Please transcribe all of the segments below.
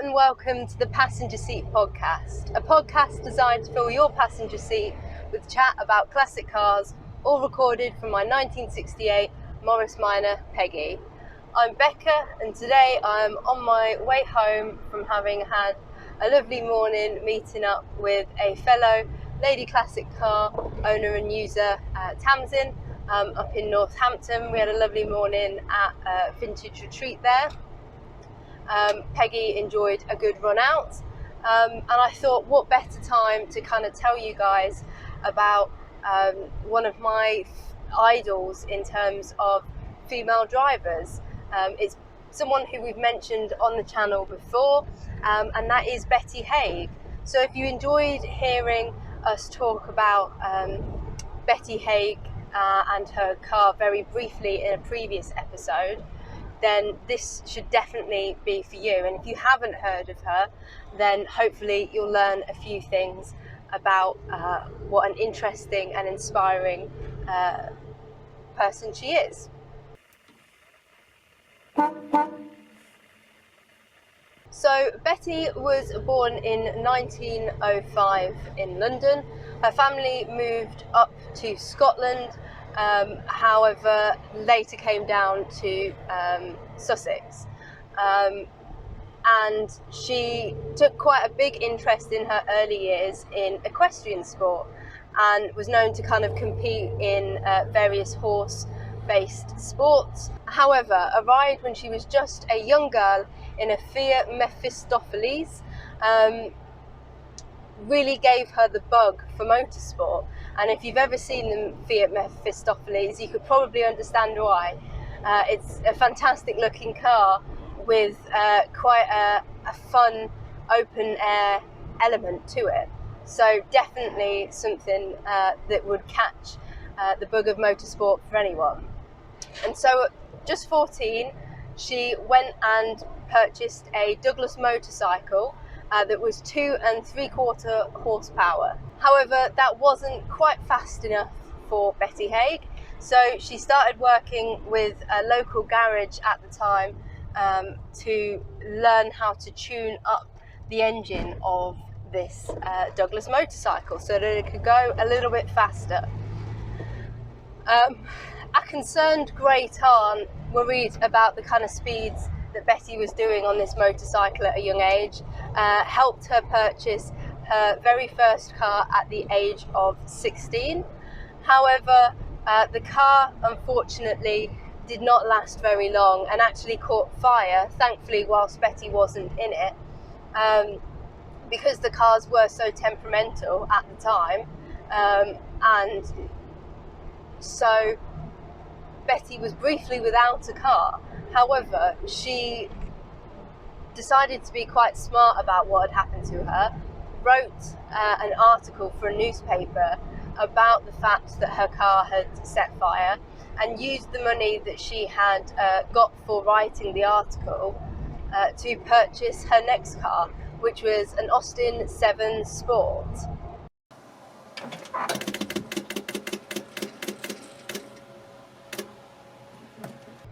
and welcome to the Passenger Seat Podcast, a podcast designed to fill your passenger seat with chat about classic cars, all recorded from my 1968 Morris Minor Peggy. I'm Becca, and today I'm on my way home from having had a lovely morning meeting up with a fellow lady classic car owner and user, Tamsin, up in Northampton. We had a lovely morning at a vintage retreat there. Peggy enjoyed a good run out, and I thought what better time to kind of tell you guys about one of my idols in terms of female drivers. It's someone who we've mentioned on the channel before, and that is Betty Haig. So if you enjoyed hearing us talk about Betty Haig and her car very briefly in a previous episode, then this should definitely be for you. And if you haven't heard of her, then hopefully you'll learn a few things about what an interesting and inspiring person she is. So Betty was born in 1905 in London. Her family moved up to Scotland, however later came down to Sussex, and she took quite a big interest in her early years in equestrian sport and was known to kind of compete in various horse-based sports. However, arrived when she was just a young girl in a Fiat Mephistopheles, really gave her the bug for motorsport. And if you've ever seen the Fiat Mephistopheles, you could probably understand why. It's a fantastic looking car with quite a fun open air element to it. So definitely something that would catch the bug of motorsport for anyone. And so at just 14, she went and purchased a Douglas motorcycle that was 2 3/4 horsepower. However, that wasn't quite fast enough for Betty Haig, so she started working with a local garage at the time to learn how to tune up the engine of this Douglas motorcycle so that it could go a little bit faster. A concerned great aunt worried about the kind of speeds that Betty was doing on this motorcycle at a young age, helped her purchase her very first car at the age of 16. However, the car unfortunately did not last very long and actually caught fire, thankfully whilst Betty wasn't in it, because the cars were so temperamental at the time, and so Betty was briefly without a car. However, she decided to be quite smart about what had happened to her, wrote an article for a newspaper about the fact that her car had set fire, and used the money that she had got for writing the article to purchase her next car, which was an Austin 7 Sport.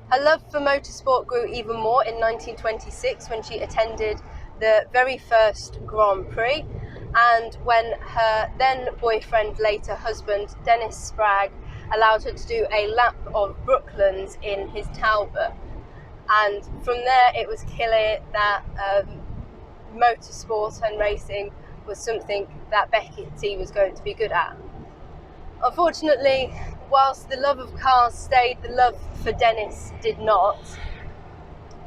Her love for motorsport grew even more in 1926 when she attended the very first Grand Prix, and when her then boyfriend, later husband, Dennis Spragg, allowed her to do a lap of Brooklands in his Talbot. And from there it was clear that motorsport and racing was something that Betty was going to be good at. Unfortunately, whilst the love of cars stayed, the love for Dennis did not,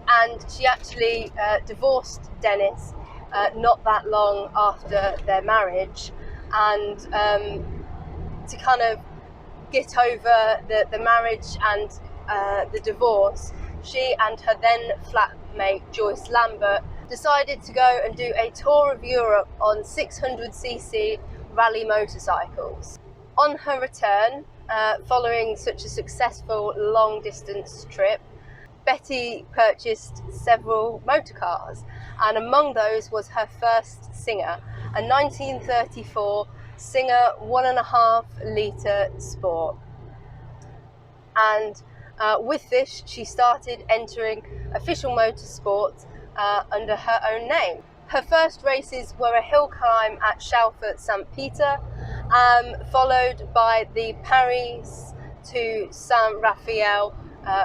and she actually divorced Dennis not that long after their marriage. And to kind of get over the marriage and the divorce, she and her then flatmate Joyce Lambert decided to go and do a tour of Europe on 600cc rally motorcycles. On her return, following such a successful long-distance trip, Betty purchased several motorcars, and among those was her first Singer, a 1934 Singer 1.5 litre Sport. And with this, she started entering official motorsport under her own name. Her first races were a hill climb at Shalford St. Peter, followed by the Paris to Saint Raphael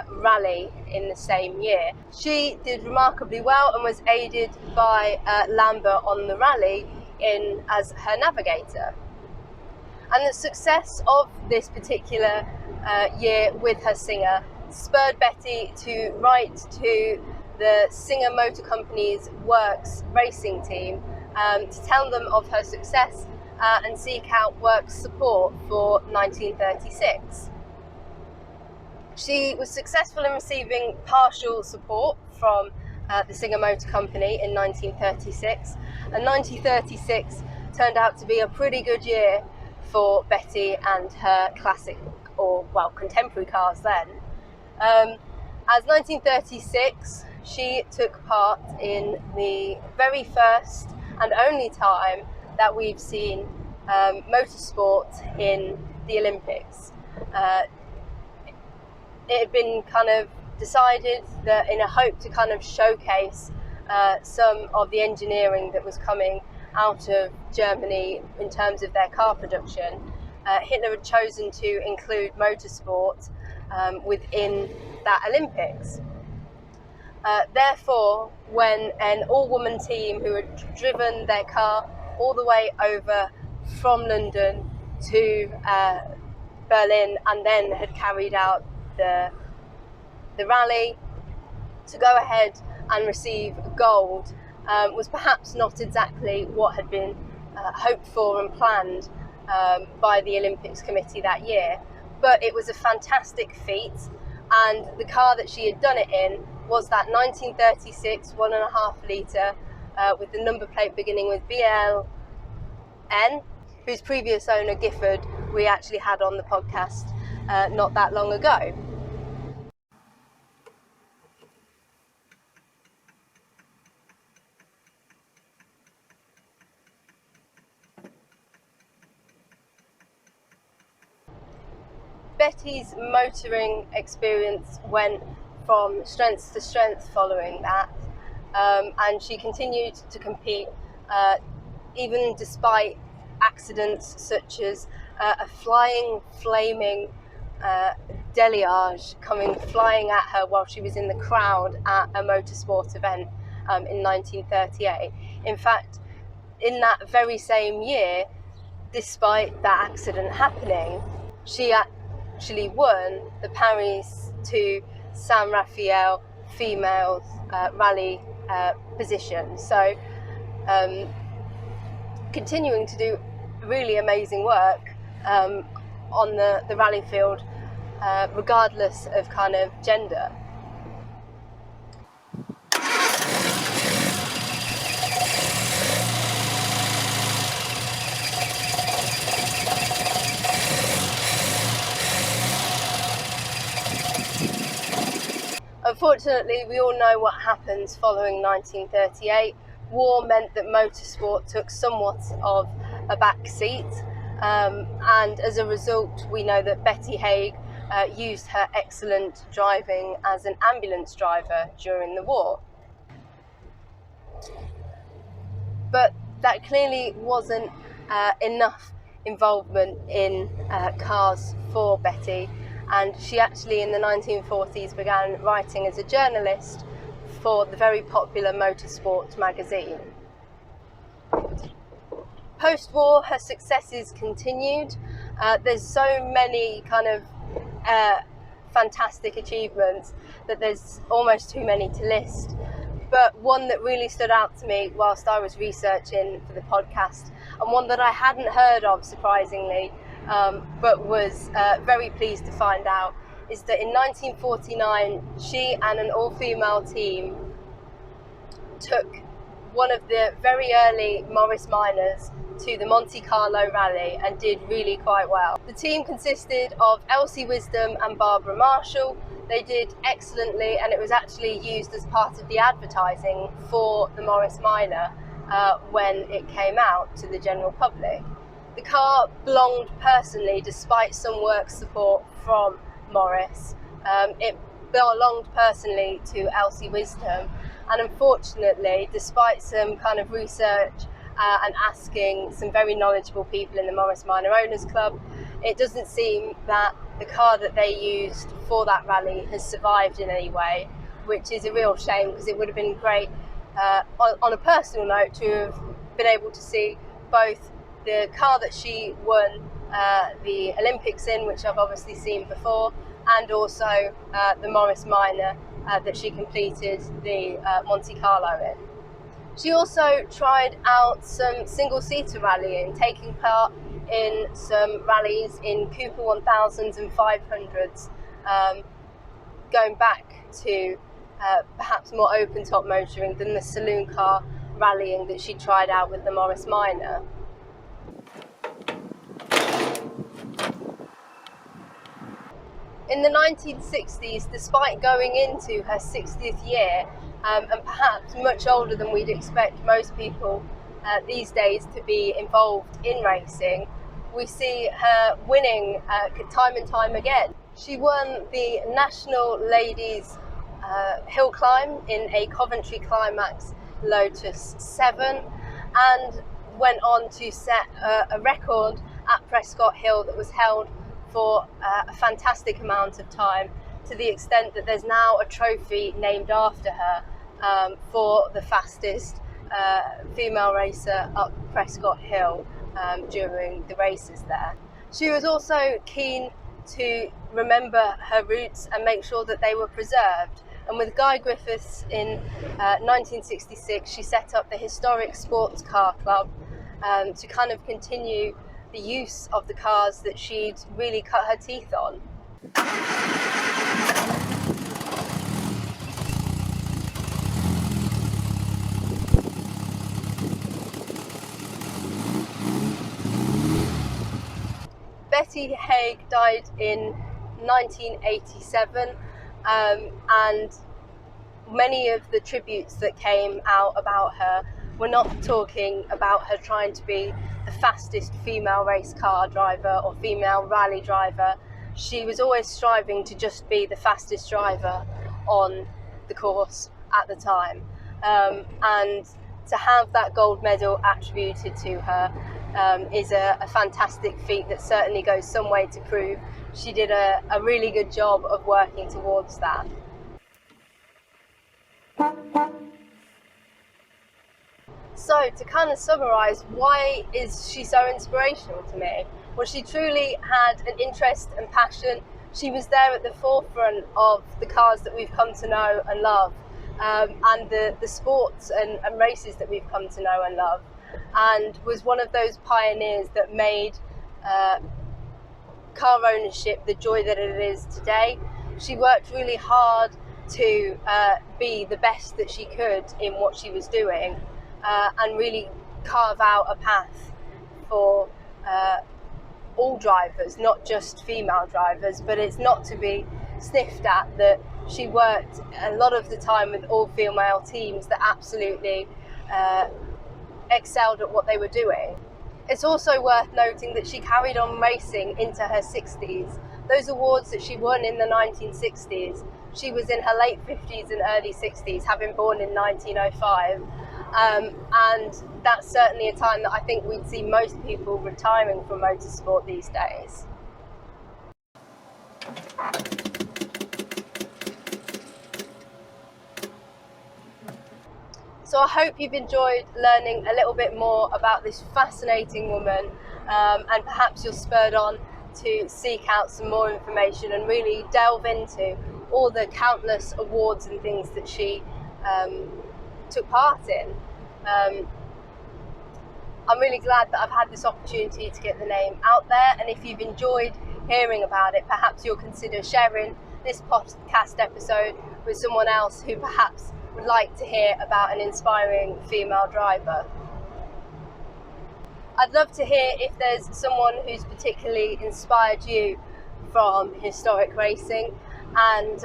rally in the same year. She did remarkably well and was aided by Lambert on the rally as her navigator. And the success of this particular year with her Singer spurred Betty to write to the Singer Motor Company's Works racing team to tell them of her success and seek out Works support for 1936. She was successful in receiving partial support from the Singer Motor Company in 1936, and 1936 turned out to be a pretty good year for Betty and her classic, or well, contemporary cars then. As 1936, she took part in the very first and only time that we've seen motorsport in the Olympics. It had been kind of decided that in a hope to kind of showcase some of the engineering that was coming out of Germany in terms of their car production, Hitler had chosen to include motorsport within that Olympics. Therefore, when an all-woman team who had driven their car all the way over from London to Berlin and then had carried out the rally to go ahead and receive gold was perhaps not exactly what had been hoped for and planned by the Olympics Committee that year, but it was a fantastic feat, and the car that she had done it in was that 1936 1.5 litre with the number plate beginning with BLN, whose previous owner Gifford we actually had on the podcast not that long ago. Betty's motoring experience went from strength to strength following that, and she continued to compete even despite accidents such as a flaming deluge coming flying at her while she was in the crowd at a motorsport event in 1938. In fact, in that very same year, despite that accident happening, she actually won the Paris to Saint Raphael females rally position. So continuing to do really amazing work on the rally field, regardless of kind of gender. Unfortunately, we all know what happens following 1938. War meant that motorsport took somewhat of a back seat, and as a result, we know that Betty Haig used her excellent driving as an ambulance driver during the war. But that clearly wasn't enough involvement in cars for Betty, and she actually in the 1940s began writing as a journalist for the very popular Motorsport magazine. Post-war, her successes continued. There's so many kind of fantastic achievements that there's almost too many to list. But one that really stood out to me whilst I was researching for the podcast, and one that I hadn't heard of surprisingly, but was very pleased to find out, is that in 1949 she and an all-female team took one of the very early Morris Minors to the Monte Carlo rally and did really quite well. The team consisted of Elsie Wisdom and Barbara Marshall. They did excellently, and it was actually used as part of the advertising for the Morris Minor when it came out to the general public. The car belonged personally, despite some work support from Morris. It belonged personally to Elsie Wisdom, And unfortunately, despite some kind of research and asking some very knowledgeable people in the Morris Minor Owners Club, it doesn't seem that the car that they used for that rally has survived in any way, which is a real shame, because it would have been great on a personal note to have been able to see both the car that she won the Olympics in, which I've obviously seen before, and also the Morris Minor that she completed the Monte Carlo in. She also tried out some single-seater rallying, taking part in some rallies in Cooper 1000s and 500s, going back to perhaps more open-top motoring than the saloon car rallying that she tried out with the Morris Minor. In the 1960s, despite going into her 60th year, and perhaps much older than we'd expect most people these days to be involved in racing, we see her winning time and time again. She won the National Ladies Hill Climb in a Coventry Climax Lotus 7, and went on to set a record at Prescott Hill that was held for a fantastic amount of time, to the extent that there's now a trophy named after her for the fastest female racer up Prescott Hill during the races there. She was also keen to remember her roots and make sure that they were preserved. And with Guy Griffiths in 1966, she set up the Historic Sports Car Club to kind of continue the use of the cars that she'd really cut her teeth on. Betty Haig died in 1987, and many of the tributes that came out about her were not talking about her trying to be the fastest female race car driver or female rally driver. She was always striving to just be the fastest driver on the course at the time, and to have that gold medal attributed to her is a fantastic feat that certainly goes some way to prove she did a really good job of working towards that. So, to kind of summarise, why is she so inspirational to me? Well, she truly had an interest and passion. She was there at the forefront of the cars that we've come to know and love, and the sports and races that we've come to know and love, and was one of those pioneers that made car ownership the joy that it is today. She worked really hard to be the best that she could in what she was doing, and really carve out a path for all drivers, not just female drivers. But it's not to be sniffed at that she worked a lot of the time with all female teams that absolutely excelled at what they were doing. It's also worth noting that she carried on racing into her 60s. Those awards that she won in the 1960s, she was in her late 50s and early 60s, having born in 1905. And that's certainly a time that I think we'd see most people retiring from motorsport these days. So I hope you've enjoyed learning a little bit more about this fascinating woman, and perhaps you're spurred on to seek out some more information and really delve into all the countless awards and things that she took part in. I'm really glad that I've had this opportunity to get the name out there, and if you've enjoyed hearing about it, perhaps you'll consider sharing this podcast episode with someone else who perhaps would like to hear about an inspiring female driver. I'd love to hear if there's someone who's particularly inspired you from historic racing, and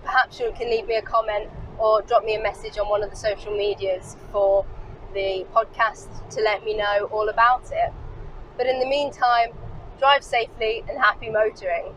perhaps you can leave me a comment or drop me a message on one of the social medias for the podcast to let me know all about it. But in the meantime, drive safely and happy motoring.